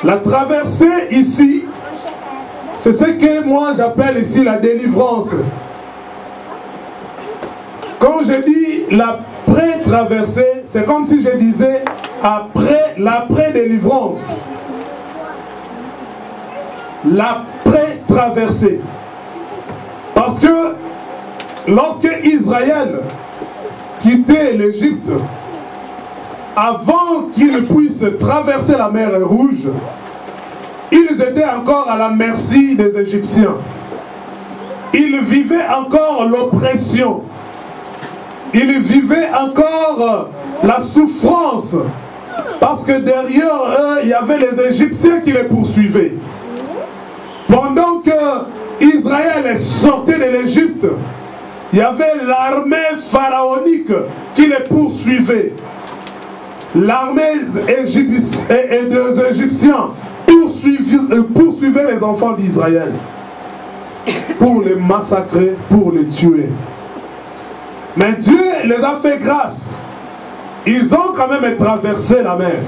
La traversée ici, c'est ce que moi j'appelle ici la délivrance. Quand je dis la pré-traversée, c'est comme si je disais après l'après-délivrance. La pré-traversée. Parce que lorsque Israël quittait l'Égypte, avant qu'ils puissent traverser la mer Rouge, ils étaient encore à la merci des Égyptiens. Ils vivaient encore l'oppression. Ils vivaient encore la souffrance. Parce que derrière eux, il y avait les Égyptiens qui les poursuivaient. Pendant que Israël sortait de l'Égypte, il y avait l'armée pharaonique qui les poursuivait. L'armée des Égyptiens poursuivait les enfants d'Israël pour les massacrer, pour les tuer. Mais Dieu les a fait grâce. Ils ont quand même traversé la mer.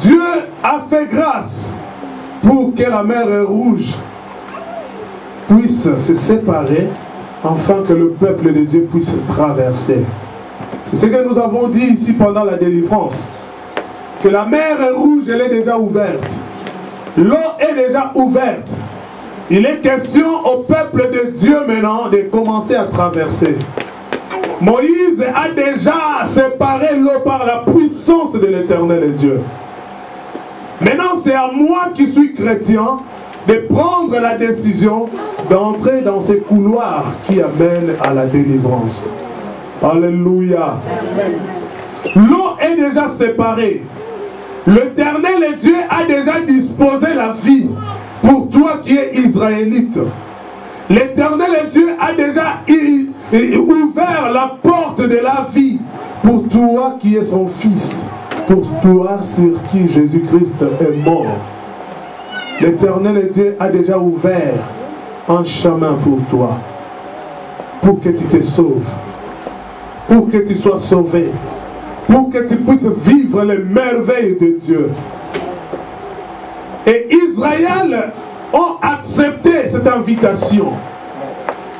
Dieu a fait grâce pour que la mer Rouge puisse se séparer, afin que le peuple de Dieu puisse traverser. C'est ce que nous avons dit ici pendant la délivrance. Que la mer Rouge, elle est déjà ouverte. L'eau est déjà ouverte. Il est question au peuple de Dieu maintenant de commencer à traverser. Moïse a déjà séparé l'eau par la puissance de l'Éternel Dieu. Maintenant, c'est à moi qui suis chrétien de prendre la décision d'entrer dans ces couloirs qui amènent à la délivrance. Alléluia. L'eau est déjà séparée. L'Éternel Dieu a déjà disposé la vie pour toi qui es israélite. L'Éternel Dieu a déjà ouvert la porte de la vie pour toi qui es son fils, pour toi sur qui Jésus-Christ est mort. L'Éternel Dieu a déjà ouvert un chemin pour toi, pour que tu te sauves, pour que tu sois sauvé, pour que tu puisses vivre les merveilles de Dieu. Et Israël ont accepté cette invitation.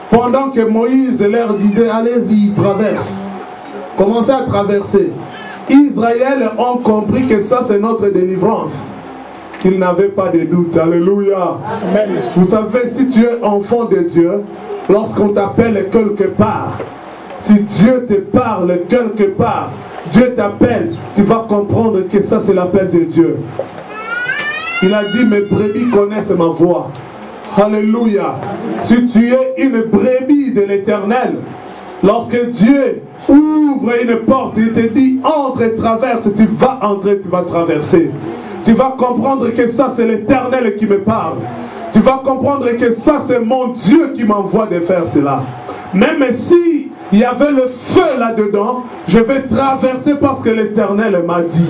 Pendant que Moïse leur disait, allez-y, traverse. Commencez à traverser. Israël ont compris que ça c'est notre délivrance. Qu'ils n'avaient pas de doute. Alléluia. Amen. Vous savez, si tu es enfant de Dieu, lorsqu'on t'appelle quelque part, si Dieu te parle quelque part, Dieu t'appelle, tu vas comprendre que ça c'est l'appel de Dieu. Il a dit, mes brebis connaissent ma voix. Alléluia. Si tu es une brebis de l'Éternel, lorsque Dieu ouvre une porte, il te dit, entre et traverse, tu vas entrer, tu vas traverser. Tu vas comprendre que ça c'est l'Éternel qui me parle. Tu vas comprendre que ça c'est mon Dieu qui m'envoie de faire cela. Même si il y avait le feu là-dedans, je vais traverser parce que l'Éternel m'a dit.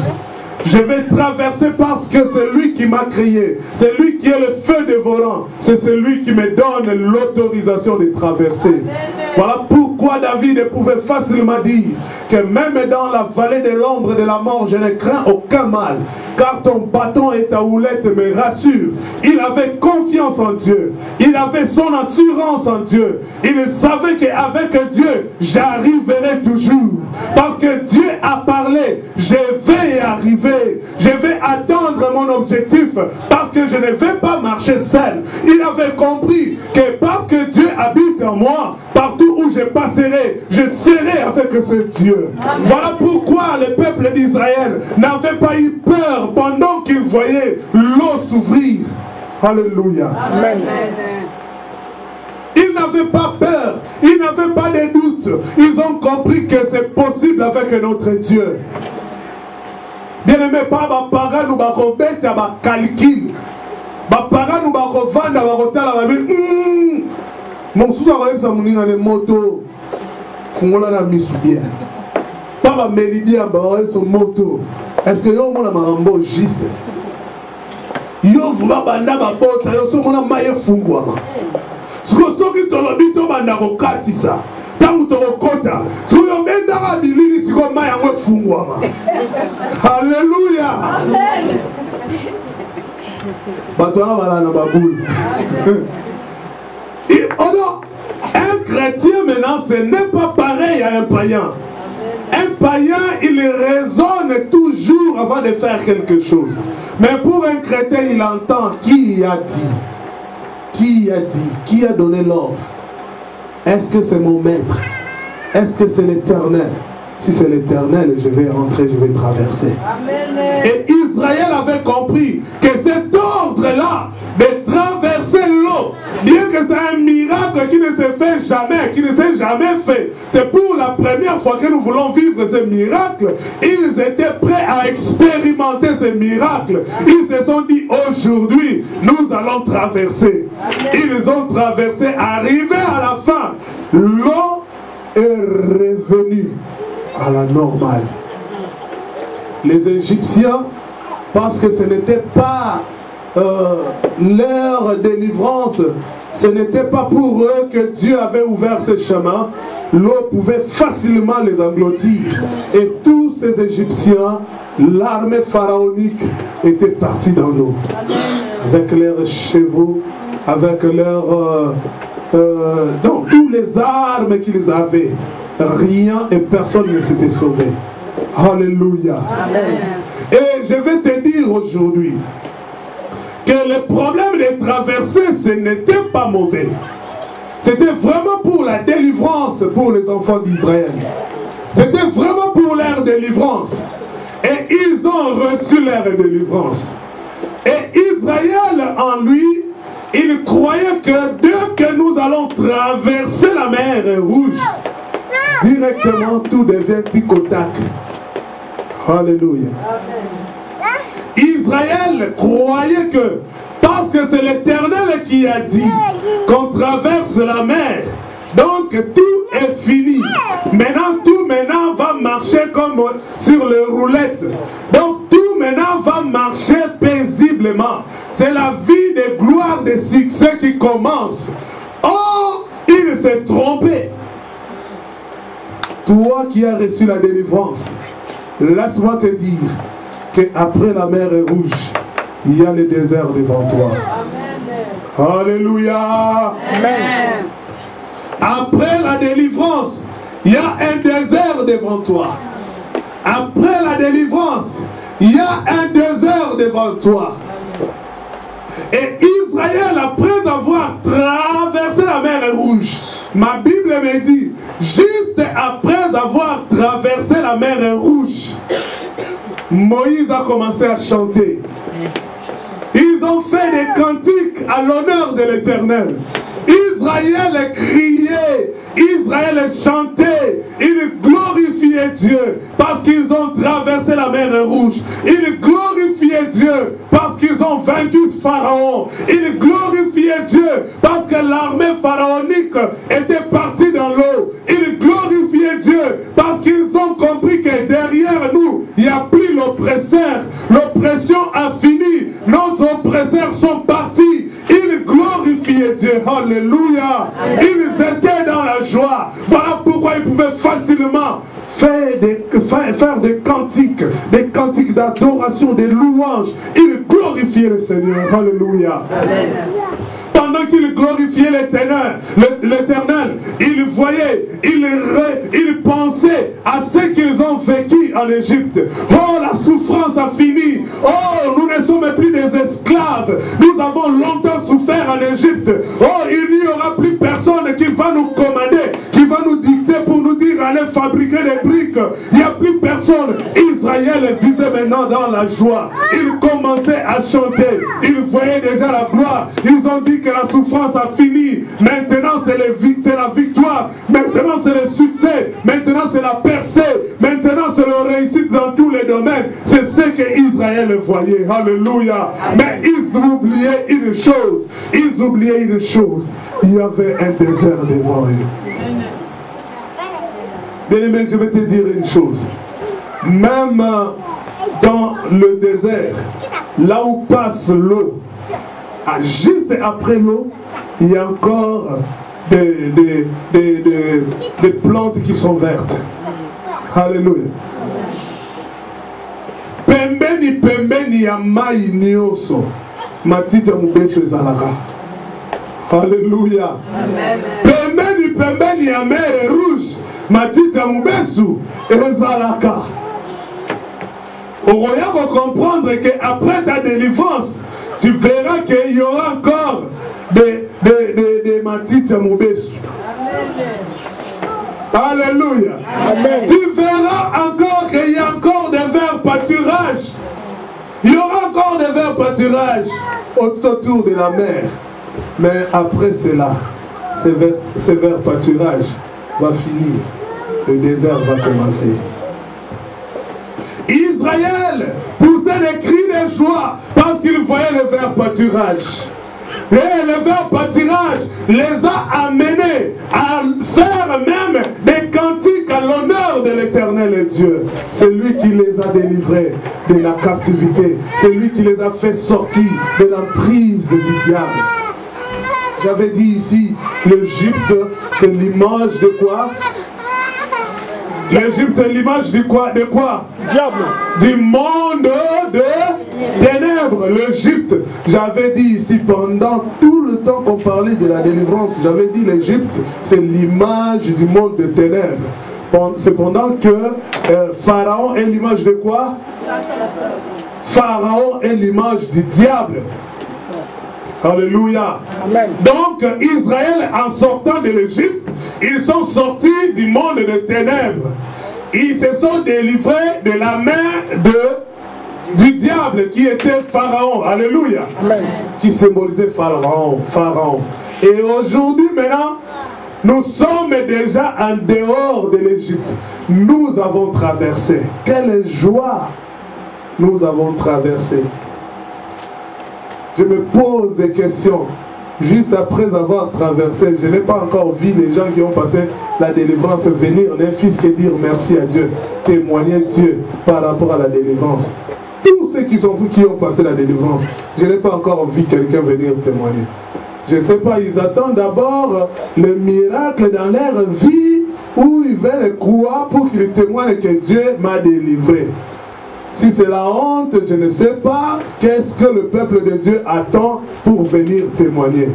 Je vais traverser parce que c'est lui qui m'a créé. C'est lui qui est le feu dévorant. C'est celui qui me donne l'autorisation de traverser. Voilà pourquoi David pouvait facilement dire que même dans la vallée de l'ombre de la mort, je ne crains aucun mal. Car ton bâton et ta houlette me rassurent. Il avait confiance en Dieu. Il avait son assurance en Dieu. Il savait qu'avec Dieu, j'arriverai toujours. Parce que Dieu a parlé. Je vais y arriver. Je vais atteindre mon objectif parce que je ne vais pas marcher seul. Il avait compris que parce que Dieu habite en moi, partout où je passerai, je serai avec ce Dieu. Amen. Voilà pourquoi le peuple d'Israël n'avait pas eu peur pendant qu'il voyait l'eau s'ouvrir. Alléluia. Amen. Ils n'avaient pas peur, ils n'avaient pas de doute. Ils ont compris que c'est possible avec notre Dieu. Bien-aimé, pas les parents nous bakobeta ba calcul. Ba parents nous bakovanda bakotala ba bi. Mon sous va yebisa muninga ne moto. Fungola na misu bien. Pas ba mélodie ba son moto. Est-ce que yo mona marambo juste? Yo vuba banda ba bota yo so mona maye fungwa. Soki tolobi to banda ko katisa. Tangu tokota suyo benda ka bilili siko maya ngwe fungwa. Hallelujah. Amen. Et, oh non, un chrétien maintenant, ce n'est pas pareil à un païen. Un païen, il raisonne toujours avant de faire quelque chose. Mais pour un chrétien, il entend qui a dit. Qui a dit? Qui a donné l'ordre? Est-ce que c'est mon maître? Est-ce que c'est l'Éternel? Si c'est l'Éternel, je vais rentrer, je vais traverser. Amen. Et Israël avait compris que cet ordre-là de traverser l'eau, bien que c'est un miracle qui ne se fait jamais, qui ne s'est jamais fait, c'est pour la première fois que nous voulons vivre ce miracle. Ils étaient prêts à expérimenter ce miracle. Ils se sont dit, aujourd'hui, nous allons traverser. Ils ont traversé, arrivé à la fin. L'eau est revenue à la normale. Les Égyptiens, parce que ce n'était pas leur délivrance, ce n'était pas pour eux que Dieu avait ouvert ce chemin, l'eau pouvait facilement les engloutir. Et tous ces Égyptiens, l'armée pharaonique était partie dans l'eau. Avec leurs chevaux, avec leurs... donc, tous les armes qu'ils avaient. Rien et personne ne s'était sauvé. Alléluia. Amen. Et je vais te dire aujourd'hui que le problème de traverser, ce n'était pas mauvais. C'était vraiment pour la délivrance pour les enfants d'Israël. C'était vraiment pour leur délivrance. Et ils ont reçu leur délivrance. Et Israël en lui, il croyait que dès que nous allons traverser la mer Rouge, directement tout devient tic au tac. Alléluia. Israël croyait que, parce que c'est l'Éternel qui a dit qu'on traverse la mer, donc tout est fini. Maintenant, tout maintenant va marcher comme sur les roulettes. Donc tout maintenant va marcher paisiblement. C'est la vie de gloire, de succès qui commence. Oh, il s'est trompé. Toi qui as reçu la délivrance, laisse-moi te dire qu'après la mer Rouge, il y a le désert devant toi. Amen. Alléluia. Amen. Après la délivrance, il y a un désert devant toi. Après la délivrance, il y a un désert devant toi. Et Israël, après avoir traversé la mer Rouge, ma Bible me dit, juste après avoir traversé la mer Rouge, Moïse a commencé à chanter. Ils ont fait des cantiques à l'honneur de l'Éternel. Israël criait, Israël chantait, ils glorifiaient Dieu parce qu'ils ont traversé la mer Rouge. Ils glorifiaient Dieu parce qu'ils ont vaincu Pharaon. Ils glorifiaient Dieu parce que l'armée pharaonique était partie dans l'eau. Ils glorifiaient Dieu parce qu'ils ont compris que derrière nous, il n'y a plus l'oppresseur. L'oppression a fini. Nos oppresseurs sont partis. Ils glorifiaient Dieu. Alléluia. Ils étaient dans la joie. Voilà pourquoi ils pouvaient facilement faire des cantiques d'adoration, des louanges. Ils glorifiaient le Seigneur. Alléluia. Amen. Pendant qu'ils glorifiaient l'Éternel, ils voyaient, ils pensaient à ce qu'ils ont vécu en Égypte. Oh, la souffrance a fini. Oh, nous ne sommes plus des esclaves. Nous avons longtemps souffert en Égypte. Oh, il n'y aura plus personne qui va nous commander, qui va nous dicter pour nous dire allez fabriquer des briques. Il n'y a plus personne. Israël vivait maintenant dans la joie. Ils commençaient à chanter. Ils voyaient déjà la gloire. Ils ont dit que la souffrance a fini. Maintenant c'est la victoire. Maintenant c'est le succès. Maintenant c'est la percée. Maintenant c'est la réussite dans tous les domaines. C'est ce que Israël voyait. Alléluia. Mais ils oubliaient une chose. Ils oubliaient une chose. Il y avait un désert devant eux. Bien-aimé, je vais te dire une chose. Même dans le désert, là où passe l'eau, juste après l'eau, il y a encore des plantes qui sont vertes. Alléluia. Pembeni ya mai nyonso matiti mubesu ezalaka. Alléluia. Pembeni ya mer rouge matiti mubesu ezalaka. On va comprendre qu'après ta délivrance, tu verras qu'il y aura encore des matiti mubesu. Alléluia. Amen. Tu verras encore qu'il y a encore des verts pâturages. Il y aura encore des verts pâturages autour de la mer. Mais après cela, ces verts pâturages vont finir. Le désert va commencer. Israël poussait des cris de joie parce qu'il voyait le vert pâturage. Et le vert pâturage les a amenés à faire même des cantiques à l'honneur de l'Éternel Dieu. C'est lui qui les a délivrés de la captivité. C'est lui qui les a fait sortir de l'emprise du diable. J'avais dit ici, l'Égypte, c'est l'image de quoi? L'Égypte est l'image de quoi? De quoi? Diable. Du monde de ténèbres. L'Égypte, j'avais dit ici pendant tout le temps qu'on parlait de la délivrance, j'avais dit l'Égypte, c'est l'image du monde de ténèbres. C'est pendant que Pharaon est l'image de quoi? Pharaon est l'image du diable. Alléluia. Amen. Donc Israël, en sortant de l'Égypte, ils sont sortis du monde de ténèbres. Ils se sont délivrés de la main du diable qui était Pharaon. Alléluia. Amen. Qui symbolisait Pharaon. Et aujourd'hui maintenant, nous sommes déjà en dehors de l'Égypte. Nous avons traversé. Quelle joie nous avons traversé. Je me pose des questions. Juste après avoir traversé, je n'ai pas encore vu les gens qui ont passé la délivrance venir, les fils qui dire merci à Dieu, témoigner Dieu par rapport à la délivrance. Tous ceux qui ont passé la délivrance, je n'ai pas encore vu quelqu'un venir témoigner. Je ne sais pas, ils attendent d'abord le miracle dans leur vie où ils veulent croire pour qu'ils témoignent que Dieu m'a délivré. Si c'est la honte, je ne sais pas qu'est-ce que le peuple de Dieu attend pour venir témoigner.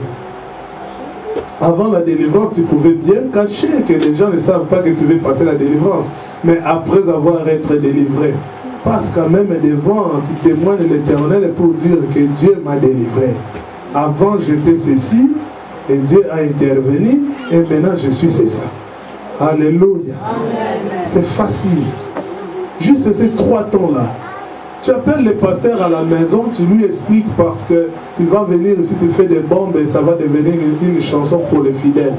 Avant la délivrance, tu pouvais bien cacher que les gens ne savent pas que tu veux passer la délivrance. Mais après avoir été délivré, passe quand même devant, tu témoignes l'Éternel pour dire que Dieu m'a délivré. Avant j'étais ceci, et Dieu a intervenu, et maintenant je suis c'est ça. Alléluia. C'est facile. Juste ces 3 temps-là. Tu appelles le pasteur à la maison, tu lui expliques parce que tu vas venir ici, tu fais des bombes et ça va devenir une chanson pour les fidèles.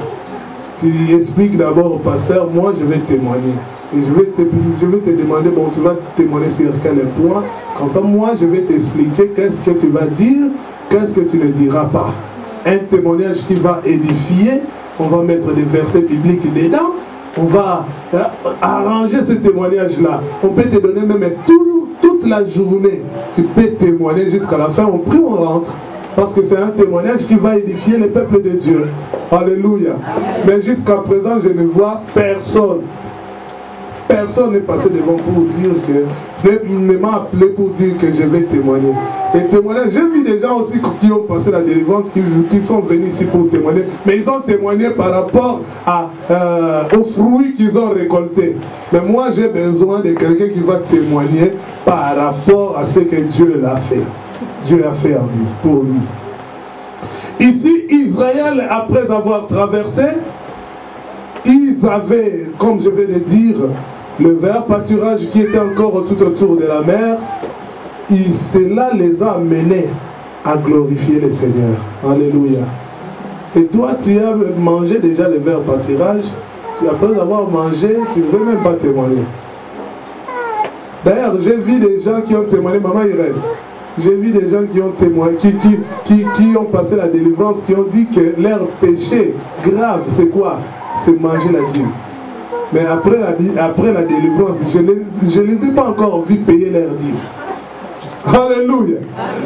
Tu expliques d'abord au pasteur, moi je vais témoigner. Et je vais te demander, bon tu vas témoigner sur quel point. Comme ça moi je vais t'expliquer qu'est-ce que tu vas dire, qu'est-ce que tu ne diras pas. Un témoignage qui va édifier, on va mettre des versets bibliques dedans. On va arranger ce témoignage-là. On peut te donner même toute la journée. Tu peux témoigner jusqu'à la fin. On prie, on rentre. Parce que c'est un témoignage qui va édifier le peuple de Dieu. Alléluia. Mais jusqu'à présent, je ne vois personne. Personne n'est passé devant pour dire que... ne m'a appelé pour dire que je vais témoigner. Et témoigner, j'ai vu des gens aussi qui ont passé la délivrance, qui sont venus ici pour témoigner. Mais ils ont témoigné par rapport aux fruits qu'ils ont récoltés. Mais moi, j'ai besoin de quelqu'un qui va témoigner par rapport à ce que Dieu l'a fait. Dieu a fait en lui, pour lui. Ici, Israël, après avoir traversé, ils avaient, comme je vais le dire, le vert pâturage qui était encore tout autour de la mer. Et cela les a amenés à glorifier le Seigneur. Alléluia. Et toi, tu as mangé déjà le vert pâturage. Après avoir mangé, tu ne veux même pas témoigner. D'ailleurs, j'ai vu des gens qui ont témoigné. Maman Irène, j'ai vu des gens qui ont témoigné, qui ont passé la délivrance, qui ont dit que leur péché grave, c'est quoi? C'est manger la dîme. Mais après la délivrance, je ne les ai pas encore vus payer leur dîme. Alléluia.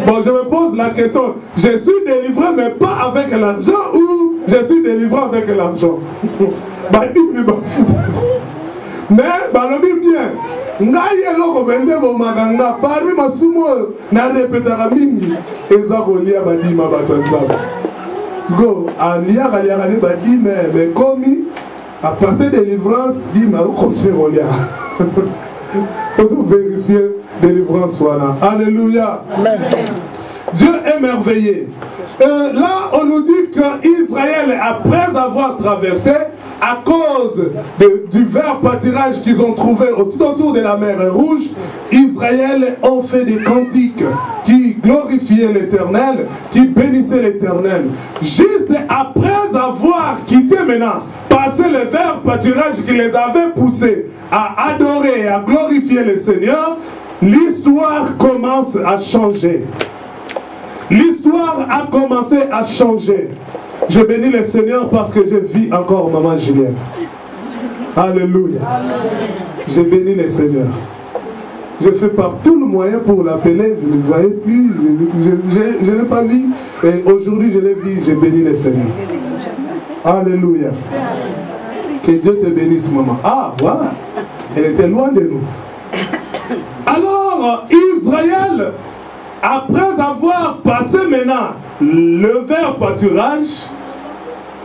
Bon, je me pose la question, je suis délivré mais pas avec l'argent ou je suis délivré avec l'argent? Mais, bien, ngai eloko bende bo maganga parmi masumo na repetaka mingi eza kolia badima bato nzambe. Go alia kaliakane badime mais komi à passer délivrance dima comme c'est kolia. Faut vérifier délivrance voilà. Alléluia. Amen. Dieu est merveilleux. Là, on nous dit qu'Israël, après avoir traversé, à cause du vert pâturage qu'ils ont trouvé tout autour de la mer Rouge, Israël ont fait des cantiques qui glorifiaient l'Éternel, qui bénissaient l'Éternel. Juste après avoir quitté maintenant, passé le vert pâturage qui les avait poussés à adorer et à glorifier le Seigneur, l'histoire commence à changer. L'histoire a commencé à changer. Je bénis le Seigneur parce que je vis encore maman Julienne. Alléluia. Je bénis le Seigneur. Je fais par tout le moyen pour l'appeler. Je ne le voyais plus. Je ne l'ai pas vu. Et aujourd'hui je l'ai vu. Je bénis le Seigneur. Alléluia. Que Dieu te bénisse maman. Ah voilà. Elle était loin de nous. Alors Israël, après avoir passé maintenant le vert pâturage,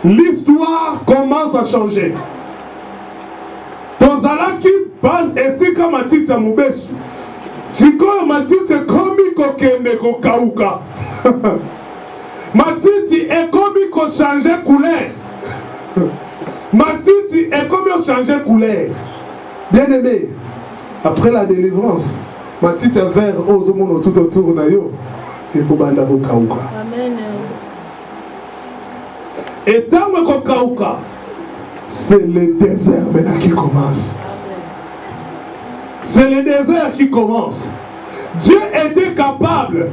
l'histoire commence à changer. Tozalaki passe et comme Matiti à Moubesu. Si comme Matiti comme kokende kokauka. Matiti est comme ko changer couleur. Matiti est comme changer couleur. Bien aimé, après la délivrance, Matiti vert aux hommes tout autour de yo et kobanda kokauka. Amen. Et tant que kokauka, c'est le désert maintenant qui commence. C'est le désert qui commence. Dieu était capable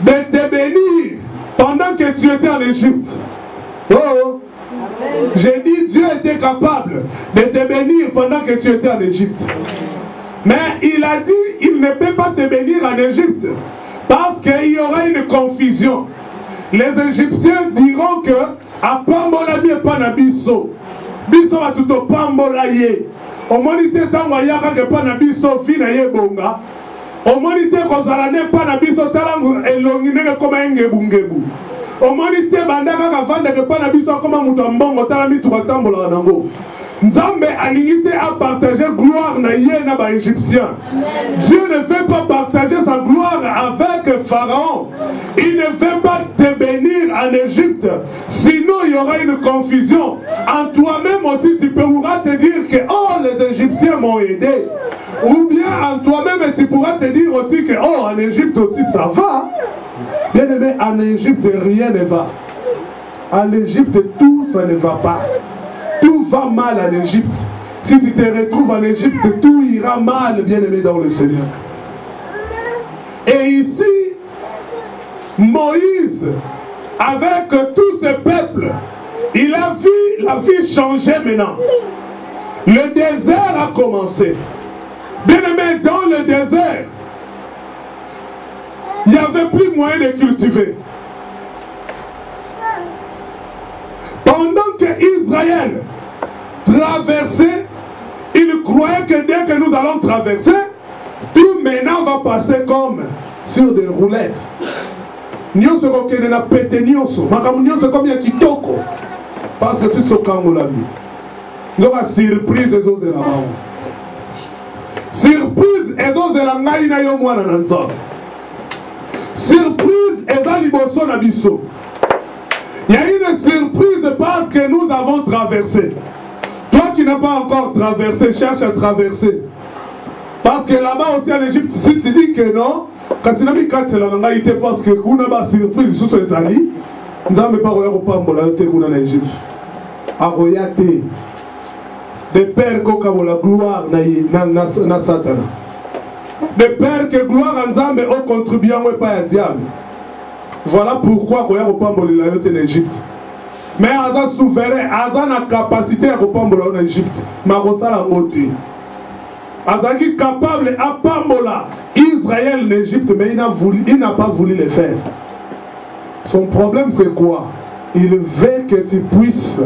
de te bénir pendant que tu étais en Égypte. Oh, j'ai dit Dieu était capable de te bénir pendant que tu étais en Égypte. Mais il a dit il ne peut pas te bénir en Égypte parce qu'il y aura une confusion. Les Égyptiens diront que à Pambola mi pas na biso. Biso va tout au Pambola ye. Au monité tango yaka que pas na biso fina ye bonga. Au monité kozalane pas na biso talangu elongine comme ngebungebu. Au monité bandaka kavanda que pas na biso comme mutombongo talami tukatambola nango. Nzambe alinité a partagé gloire na yé na ba égyptien. Dieu ne veut pas partager sa gloire avec Pharaon. Il ne veut pas te bénir en Égypte. Sinon il y aura une confusion. En toi-même aussi tu pourras te dire que oh les Égyptiens m'ont aidé. Ou bien en toi-même tu pourras te dire aussi que oh en Égypte aussi ça va. Bien aimé, en Égypte rien ne va. En Égypte tout ça ne va pas. Tout va mal en Égypte. Si tu te retrouves en Égypte, tout ira mal, bien-aimé dans le Seigneur. Et ici, Moïse, avec tout ce peuple, il a vu la vie changer maintenant. Le désert a commencé. Bien-aimé, dans le désert, il n'y avait plus moyen de cultiver. Pendant que Israël traversait, il croyait que dès que nous allons traverser, tout maintenant va passer comme sur des roulettes. Nous serons que na pété nyonso, makamu nyonso comme ya kitoko. Parce que tout ce kango la vie. Nous avons surprise des autres de la main. Surprise des autres de la ngai na yo mwana na nzambe. Surprise et dans liboso na biso. Il y a une surprise parce que nous avons traversé. Toi qui n'as pas encore traversé, cherche à traverser. Parce que là-bas aussi en Égypte, si tu dis que non, quand tu n'as pas c'est la langue, parce que nous n'avons pas surprise sous les alliés, nous n'avons pas regardé en Égypte. À regarder. De père qui a la gloire na Satan. De père que gloire en Zambé au contribuant pas à diable. Voilà pourquoi il y a en Égypte. Mais Aza souverain, Aza na capacité à pambola en Égypte. Marosala ngoti. Aza qui capable à pambola Israël en Égypte, mais il n'a pas voulu le faire. Son problème c'est quoi? Il veut que tu puisses,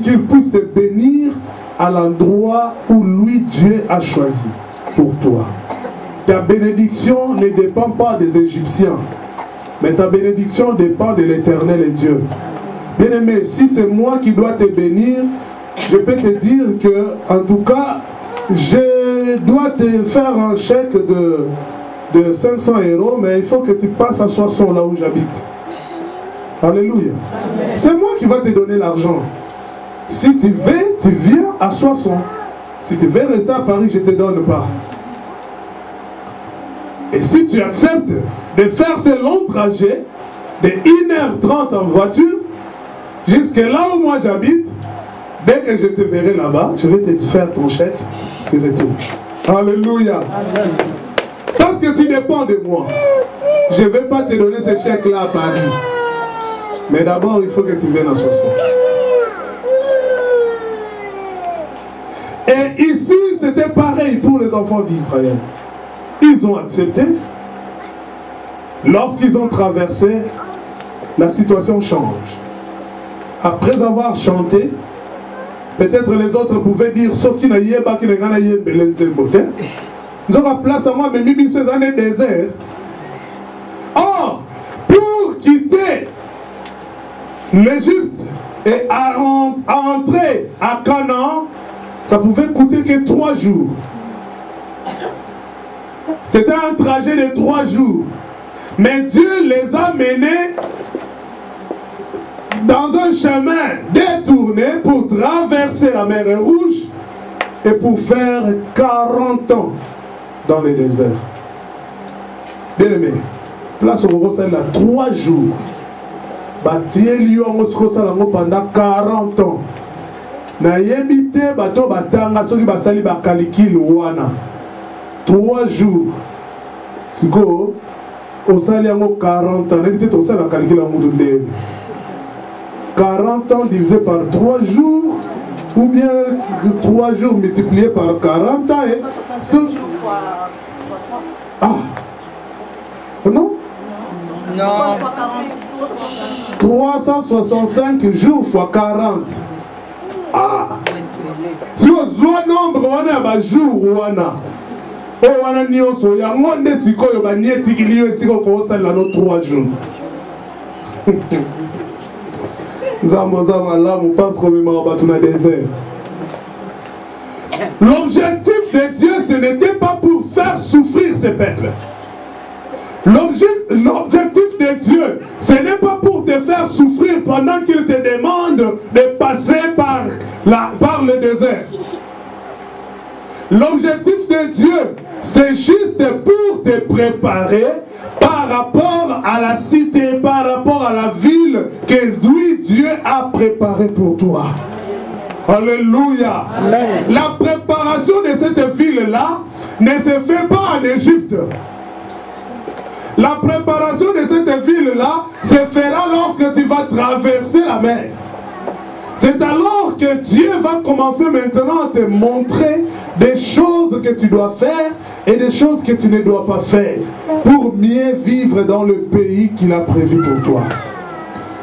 qu'il puisse te bénir à l'endroit où lui Dieu a choisi pour toi. ta bénédiction ne dépend pas des Égyptiens, mais ta bénédiction dépend de l'Éternel et Dieu. Bien-aimé, si c'est moi qui dois te bénir, je peux te dire que, en tout cas, je dois te faire un chèque de 500 €, mais il faut que tu passes à Soissons, là où j'habite. Alléluia. C'est moi qui vais te donner l'argent. Si tu veux, tu viens à Soissons. Si tu veux rester à Paris, je ne te donne pas. Et si tu acceptes de faire ce long trajet de 1h30 en voiture, jusque là où moi j'habite, dès que je te verrai là-bas, je vais te faire ton chèque sur retour. Alléluia. Amen. Parce que tu dépends de moi. Je ne vais pas te donner ce chèque-là à Paris. Mais d'abord, il faut que tu viennes à Soissons. Et ici, c'était pareil pour les enfants d'Israël. Ils ont accepté. Lorsqu'ils ont traversé, la situation change. Après avoir chanté, peut-être les autres pouvaient dire sauf qu'il n'a pas qu'il n'a pas nous aurons place à moi, mais Mimi, ces années désert. Or, pour quitter l'Égypte et entrer à Canaan, ça pouvait coûter que 3 jours. C'était un trajet de 3 jours. Mais Dieu les a menés dans un chemin détourné pour traverser la mer Rouge et pour faire 40 ans dans le désert. Bien aimé, place au Rosel là 3 jours. Bâtir Lyon pendant 40 ans. Na yebite bato batanga soki basali bakalikile wana 3 jours. Siko osali yango 40 ans. N'habite to osala calcul en mudu ndebe. 40 ans divisé par 3 jours, ou bien 3 jours multiplié par 40 ans. Et ah non? Non. 365 jours fois 40. Ah! Si on voit nombre, on a un jour, on a. Oh, on a ni on so ya monde siko yo ba nieti kilio siko ko sala no 3 jours. L'objectif de Dieu, ce n'était pas pour faire souffrir ce peuple. L'objectif de Dieu, ce n'est pas pour te faire souffrir pendant qu'il te demande de passer par le désert. L'objectif de Dieu, c'est juste pour te préparer par rapport à la cité, par rapport à la ville que lui, Dieu a préparée pour toi. Alléluia. Amen. La préparation de cette ville-là ne se fait pas en Égypte. La préparation de cette ville-là se fera lorsque tu vas traverser la mer. C'est alors que Dieu va commencer maintenant à te montrer des choses que tu dois faire et des choses que tu ne dois pas faire pour mieux vivre dans le pays qu'il a prévu pour toi.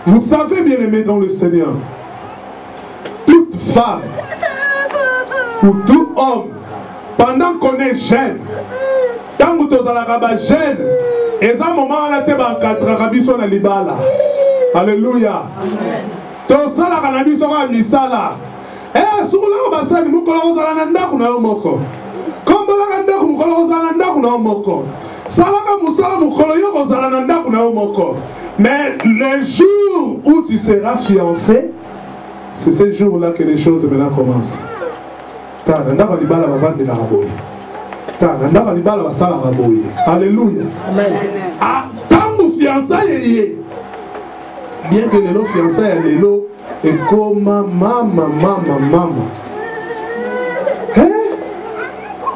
Vous savez, bien aimé dans le Seigneur, toute femme ou tout homme, pendant qu'on est jeune, tant que tu es jeune, et à un moment où tu es libala. Alléluia. Tu es misala. Eh, sur la base, nous collons à la nanda moko. Comme la nanda nous collons à la nanda moko. Salaka musala mukoloyo kozala na ndako na moko. Mais le jour où tu seras fiancé, c'est ce jour-là que les choses maintenant commencent. Ta nanda va libala va vendre la raboye. Ta nanda va libala va sala raboye. Alléluia. Amen. Ah, tant que fiançailles, bien que les fiançailles les lots et comme maman.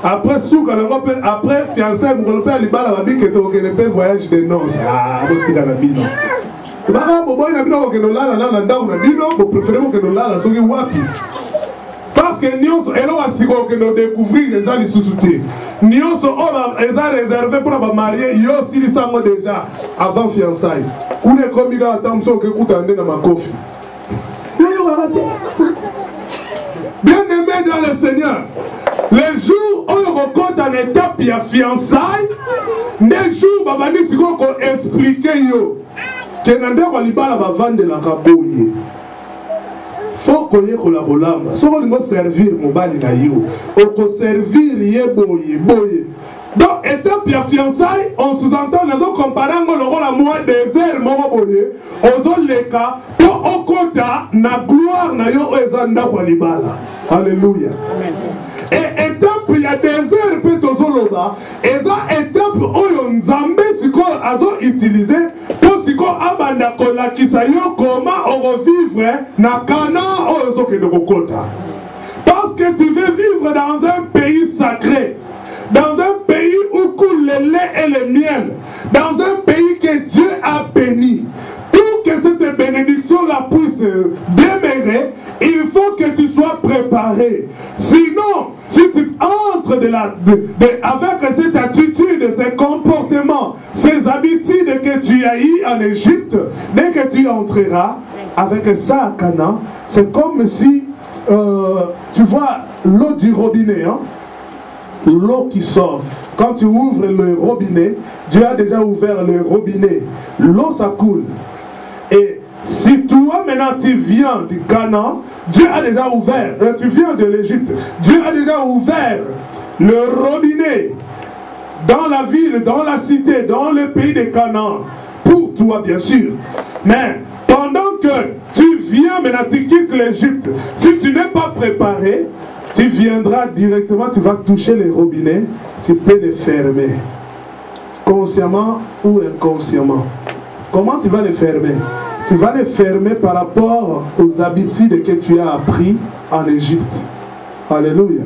Après après fiançailles, mon père libala va dire que tu ne voyage de noces. Ah, tu vas bino. Parce que nous allons découvrir les années sous-soutés. Nous sommes réservés pour nous marier. Nous sommes déjà avant fiançailles. Nous sommes comme attention que vous attendez dans ma coffre. Bien aimé dans le Seigneur, Les jours où on rencontre en étape de fiançailles, les jours où on va expliquer que Nandero Libala va vendre la rabouille. Faut qu'on y ait la rolamba. Si on veut servir mon bali na yo, on peut servir yé boye. Donc, étape de fiançailles, on sous-entend les autres comparant le rôle à moi désert, mon boye, aux autres les cas, pour au kota, na gloire na yo ezanda walibala. Alléluia. Et étape, il y a désert, peut ozoloba, et ça étape où Nzambe siko azo utilisé pour siko abanda kola kisayo comment on revivre na Canaan ozo ke de kota. Parce que tu veux vivre dans un pays sacré, dans un pays où coule le lait et le miel, dans un pays que Dieu a béni. Pour que cette bénédiction-là puisse demeurer, il faut que tu sois préparé. Sinon, si tu entres avec cette attitude, ces comportements, ces habitudes que tu as eues en Égypte, dès que tu entreras avec ça à Canaan, c'est comme si, tu vois, l'eau du robinet, hein? L'eau qui sort. Quand tu ouvres le robinet, Dieu a déjà ouvert le robinet. L'eau, ça coule. Et si toi maintenant tu viens du Canaan, Dieu a déjà ouvert. Tu viens de l'Égypte. Dieu a déjà ouvert le robinet dans la ville, dans la cité, dans le pays de Canaan. Pour toi, bien sûr. Mais pendant que tu viens maintenant, tu quittes l'Égypte. Si tu n'es pas préparé, tu viendras directement, tu vas toucher les robinets, tu peux les fermer. Consciemment ou inconsciemment. Comment tu vas les fermer? Tu vas les fermer par rapport aux habitudes que tu as appris en Égypte. Alléluia.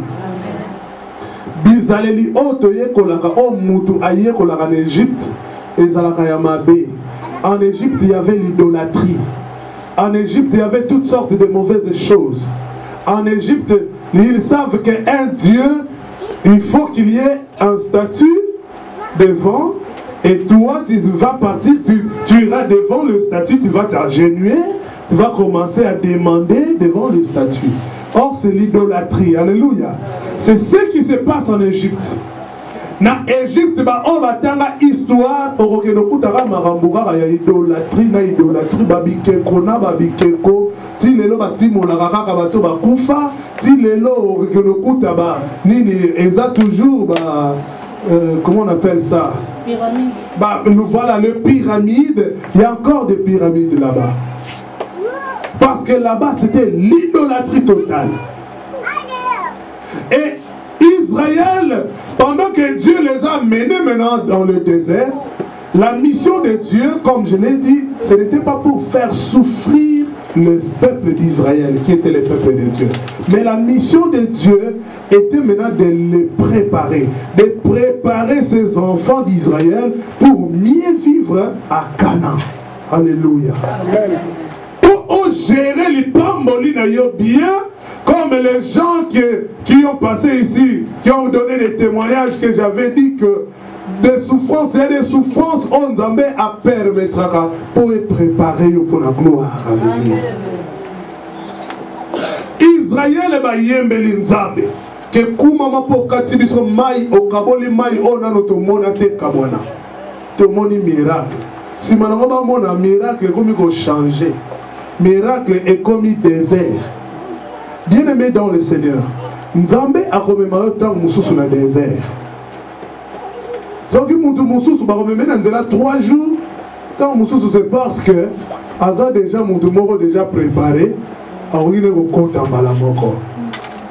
Bizaleli otoye kolaka o mutu aye kolaka en Égypte ezalaka ya mabe. En Égypte, il y avait l'idolâtrie. En Égypte, il y avait toutes sortes de mauvaises choses. En Égypte, ils savent qu'un Dieu, il faut qu'il y ait un statut devant. Et toi, tu vas partir, tu iras devant le statut, tu vas t'agenouiller, tu vas commencer à demander devant le statut. Or, c'est l'idolâtrie. Alléluia. C'est ce qui se passe en Égypte. Na Égypte, on va tanga histoire, on va marambura ya idolâtrie, na idolâtrie, babikeko na babikeko, ti lelo batimo la kaka bato bakufa, ti lelo okelokuta ba nini eza toujours ba comment on appelle ça? Pyramide. Bah, voilà, le pyramide, il y a encore des pyramides là-bas. Parce que là-bas, c'était l'idolâtrie totale. Et Israël, pendant que Dieu les a menés maintenant dans le désert, la mission de Dieu, comme je l'ai dit, ce n'était pas pour faire souffrir le peuple d'Israël, qui était le peuple de Dieu. Mais la mission de Dieu était maintenant de les préparer, de préparer ces enfants d'Israël pour mieux vivre à Canaan. Alléluia. Amen. Pour gérer les pamboli bien, comme les gens qui ont passé ici, qui ont donné des témoignages que j'avais dit que des souffrances et des souffrances on Nzambe à permettre pour être préparé pour la gloire à venir. Israël ba yembeli Nzambe que kumama pour katibiso mai okaboli mai ona no to mona te kamwana to moni miracle si manango ba mona miracle comme il changer miracle est comme désert. Bien aimé dans le Seigneur, Nzambe a commémoré tant mususu na désert. Donc, il y a 3 jours. Quand c'est parce que Aza déjà déjà préparé à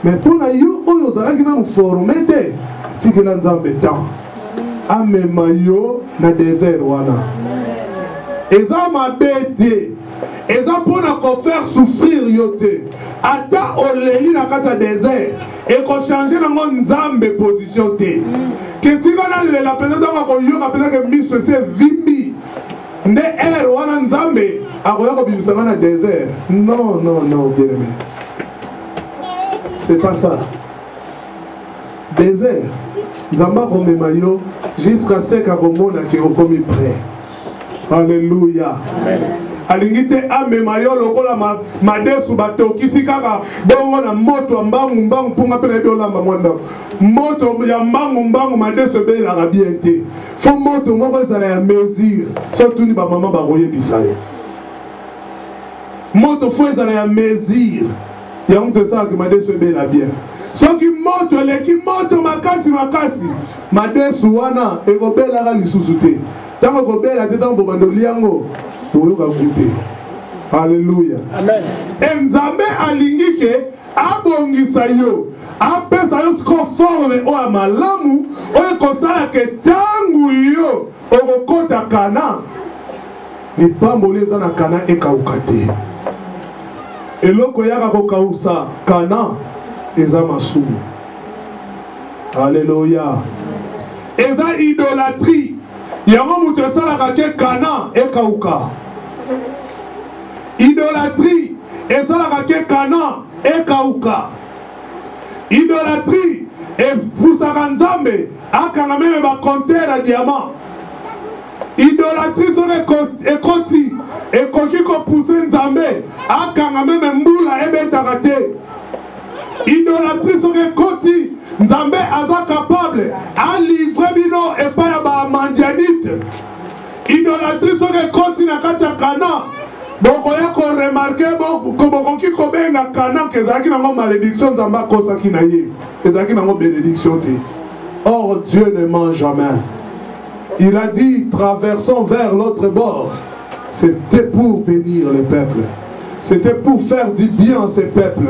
mais pour nous, on a formé des na désert. Et ça m'a bêté. Et ça pour faire souffrir yote. Ata oleli na kata désert. Et qu'on change dans Nzambe position té. Que tu vas dans la présence que Miss c'est Vimbi. Ne er wana Nzambe akoya ko bimisanga na désert. Non, non, non, bien aimé. C'est pas ça. Désert. Nzamba komema yo jusqu'à ce qu'akomona que okomi prêt. Alléluia. Amen. alingite amemayo lokola madesu batokisi kaka bongo na moto mbangu punga pele dolamba mwanda moto ya mbangu madesu ebelaka bien te fo moto moko ezala ya mesure surtout ni ba mama bakoyebisa ye moto fo ezala ya mesure ya mtu esalaki madesu ebela bien soki moto eleki moto makasi madesu wana ekobelaka lisusu te ntango ekobela te ntango bobandoli yango tokoyoka gute. Alléluia. Amen. Nzambe alingi ke abongisa yo apesa yo conforme oyo malamu oyo ekosala ke ntango yo okokota Kana lipamboli eza na Kana ekauka te eloko yaka kokausa Kana eza masumu. Alléluia. Eza idolâtrie yango moto esalaka ke Kana ekauka. Idolâtrie esalaka ke Kana ekauka. Idolâtrie epusaka Nzambe akanga meme bakontere ya diamant. Idolâtrie soki ekoti ekoki kopuse Nzambe akanga meme mbula ebetaka te. Idolâtrie soki ekoti Nzambe aza capable à livrer bino epai ya bamandianite. Idolâtrie soki ekoti na kati ya Kana bokoya koremarke bokoki kobenga Kana ke ezalaki nango malédiction Nzambe akosaki na ye ezalaki nango bénédiction te. Or Dieu ne ment jamais. Il a dit traversons vers l'autre bord. C'était pour bénir le peuple. C'était pour faire du bien à ces peuples.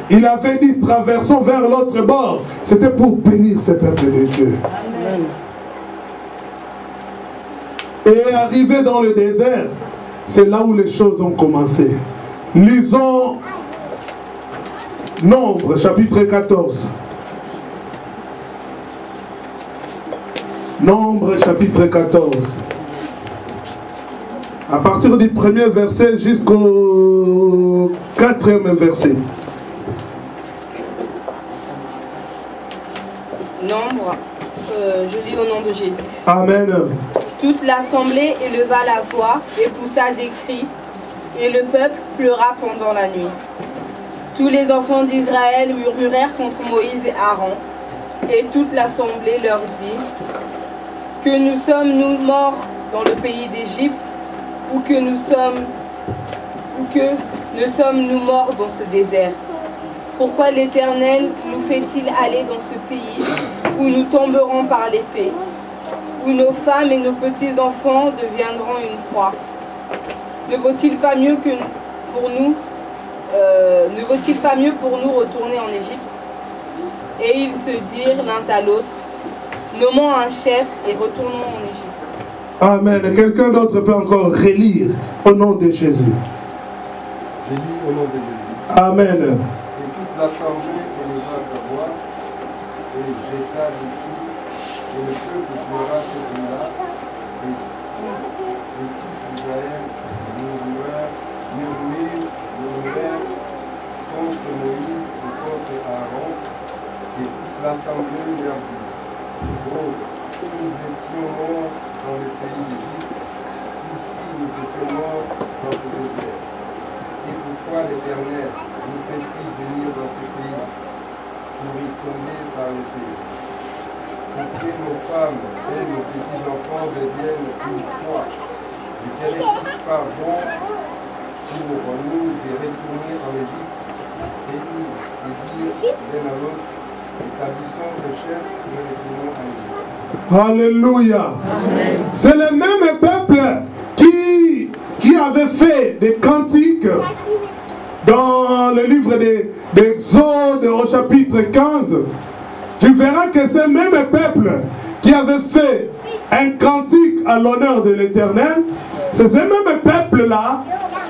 Il avait dit traversons vers l'autre bord. C'était pour bénir ce peuple de Dieu. Amen. Et arrivé dans le désert, c'est là où les choses ont commencé. Lisons Nombre, chapitre 14. Nombre, chapitre 14. À partir du premier verset jusqu'au 4e verset. Nombre, je lis au nom de Jésus. Amen. Toute l'assemblée éleva la voix et poussa des cris, et le peuple pleura pendant la nuit. Tous les enfants d'Israël murmurèrent contre Moïse et Aaron, et toute l'assemblée leur dit: Que nous sommes-nous morts dans le pays d'Égypte, ou que ne sommes-nous morts dans ce désert? Pourquoi l'Éternel nous fait-il aller dans ce pays où nous tomberons par l'épée, où nos femmes et nos petits-enfants deviendront une proie? Ne vaut-il pas mieux pour nous retourner en Égypte? Et ils se dirent l'un à l'autre: Nommons un chef et retournons en Égypte. Amen. Quelqu'un d'autre peut encore relire au nom de Jésus. J'ai dit au nom de Jésus. Amen. L'assemblée éleva sa voix et jeta des cris, et le peuple pleura ce jour-là, et tous les fils d'Israël murmurèrent contre Moïse et contre Aaron, et toute l'assemblée leur dit: Oh, si nous étions morts dans le pays d'Égypte, ou si nous étions morts dans ce désert, et pourquoi l'Éternel nous fait-il venir dans ce pays pour y tomber par l'épée? Pour que nos femmes et nos petits-enfants deviennent une proie. Ne serait-il pas bon pour nous de retourner en Égypte? Et ils se dirent l'un à l'autre: Établissons le chef et retournons en Égypte. Alléluia. C'est le même peuple qui avait fait des cantiques dans le livre d'Exode au chapitre 15. Tu verras que c'est le même peuple qui avait fait un cantique à l'honneur de l'Éternel. C'est ce même peuple-là,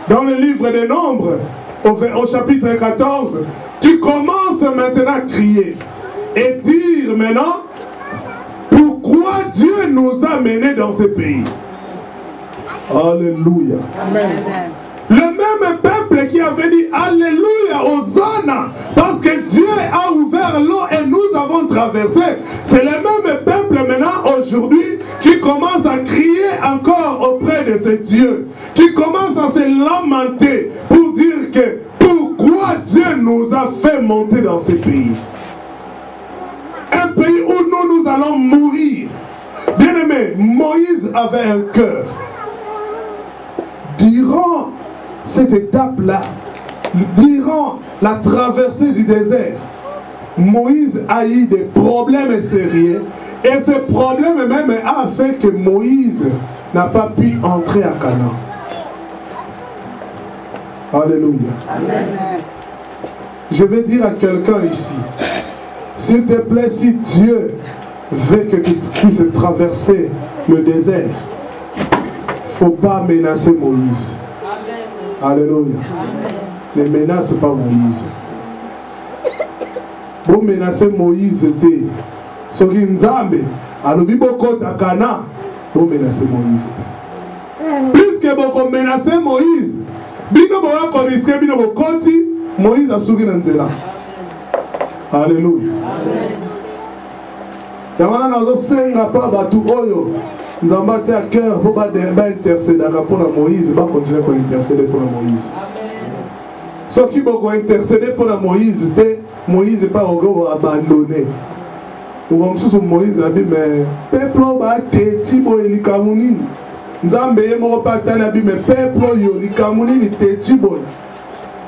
dans le livre des Nombres, au chapitre 14, qui commence maintenant à crier et dire maintenant pourquoi Dieu nous a menés dans ce pays. Alléluia. Amen. Le même peuple qui avait dit Alléluia, Hosanna, parce que Dieu a ouvert l'eau et nous avons traversé. C'est le même peuple maintenant aujourd'hui qui commence à crier encore auprès de ce Dieu, qui commence censé lamenter pour dire que pourquoi Dieu nous a fait monter dans ce pays. Un pays où nous allons mourir. Bien aimé, Moïse avait un cœur. Durant cette étape-là, durant la traversée du désert, Moïse a eu des problèmes sérieux. Et ce problème même a fait que Moïse n'a pas pu entrer à Canaan. Alléluia. Amen. Je vais dire à quelqu'un ici, s'il te plaît, si Dieu veut que tu puisses traverser le désert, il ne faut pas menacer Moïse. Amen. Alléluia. Amen. Ne menace pas Moïse. Vous menacez Moïse, ce qui est Nzambe, alors beaucoup de Canaan, vous menacez Moïse. Puisque vous menacez Moïse, bino boa risquer bino bo konti Moïse a sugi na nzela. Alléluia. Amen. Yamana nazo senga pa batu oyo nzamba tia cœur pour ba intercéder pour Moïse, ba continuer pour intercéder pour Moïse. Amen. Ceux qui vont intercéder pour Moïse, Moïse n'est pas encore abandonné. Ou comme Moïse a dit mais peuple ba teti bo elikamunini. Nzambe yemo patana bi me peuple yo likamunini teti boy.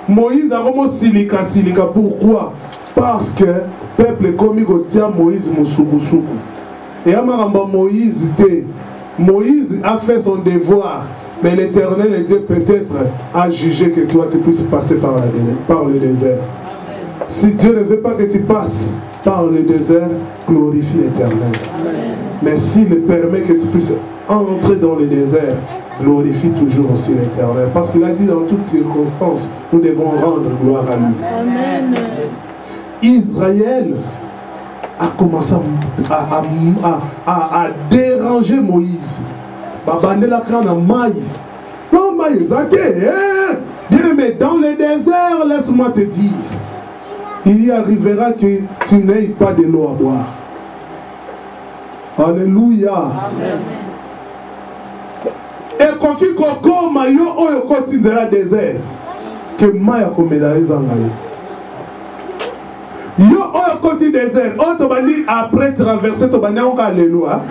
Moïse a vraiment silika. Pourquoi? Parce que le peuple comme il a Moïse musukusuku. Et à Moïse a fait son devoir. Mais l'Éternel Dieu peut-être a jugé que toi tu puisses passer par le désert. Si Dieu ne veut pas que tu passes par le désert, glorifie l'Éternel. Mais s'il permet que tu puisses entrer dans le désert, glorifie toujours aussi l'Éternel. Parce qu'il a dit dans toutes circonstances, nous devons rendre gloire à lui. Amen. Israël a commencé à déranger Moïse. Bien, mais dans le désert, laisse-moi te dire, il y arrivera que tu n'aies pas de l'eau à boire. Alléluia. Amen. Et quand tu comprends, yo côté de la désert, que Maya komela ezangaye. Yo côté désert, on te dit après traverser to bandi on alléluia.